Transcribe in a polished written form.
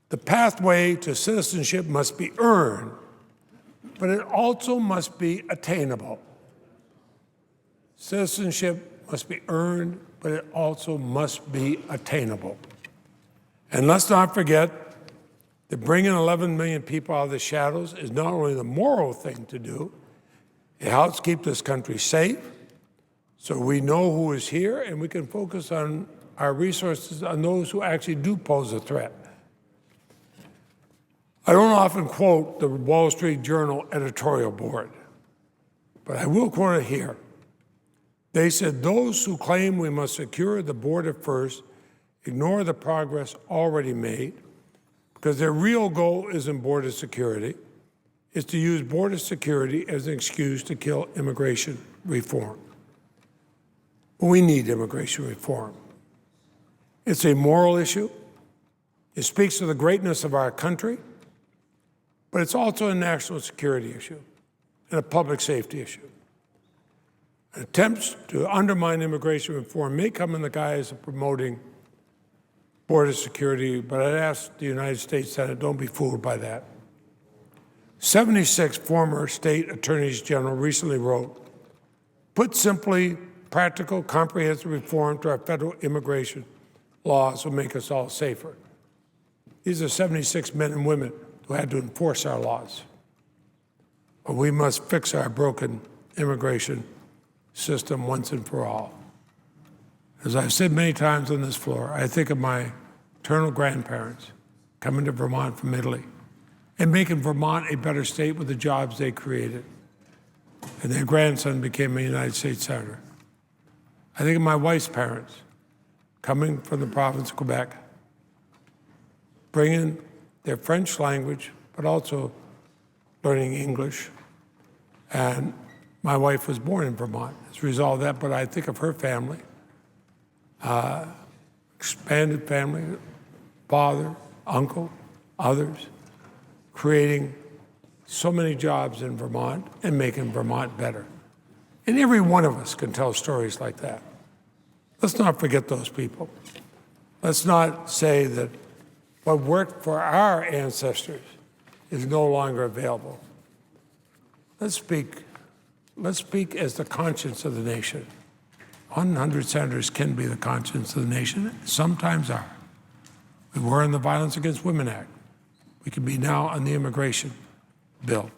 The pathway to citizenship must be earned, but it also must be attainable. Citizenship must be earned, but it also must be attainable. And let's not forget that bringing 11 million people out of the shadows is not only the moral thing to do, it helps keep this country safe, so we know who is here and we can focus on our resources on those who actually do pose a threat. I don't often quote the Wall Street Journal editorial board, but I will quote it here. They said, "Those who claim we must secure the border first ignore the progress already made, because their real goal isn't border security. It's to use border security as an excuse to kill immigration reform." We need immigration reform. It's a moral issue. It speaks to the greatness of our country, but it's also a national security issue and a public safety issue. Attempts to undermine immigration reform may come in the guise of promoting border security, but I'd ask the United States Senate, don't be fooled by that. 76 former state attorneys general recently wrote, "Put simply, practical, comprehensive reform to our federal immigration laws will make us all safer." These are 76 men and women who had to enforce our laws. But we must fix our broken immigration system once and for all. As I've said many times on this floor, I think of my maternal grandparents coming to Vermont from Italy and making Vermont a better state with the jobs they created. And their grandson became a United States Senator. I think of my wife's parents coming from the province of Quebec, bringing their French language, but also learning English. And my wife was born in Vermont as a result of that, but I think of her family, expanded family, father, uncle, others, creating so many jobs in Vermont and making Vermont better. And every one of us can tell stories like that. Let's not forget those people. Let's not say that what worked for our ancestors is no longer available. Let's speak as the conscience of the nation. 100 senators can be the conscience of the nation, sometimes are. We were in the Violence Against Women Act. We can be now on the immigration bill.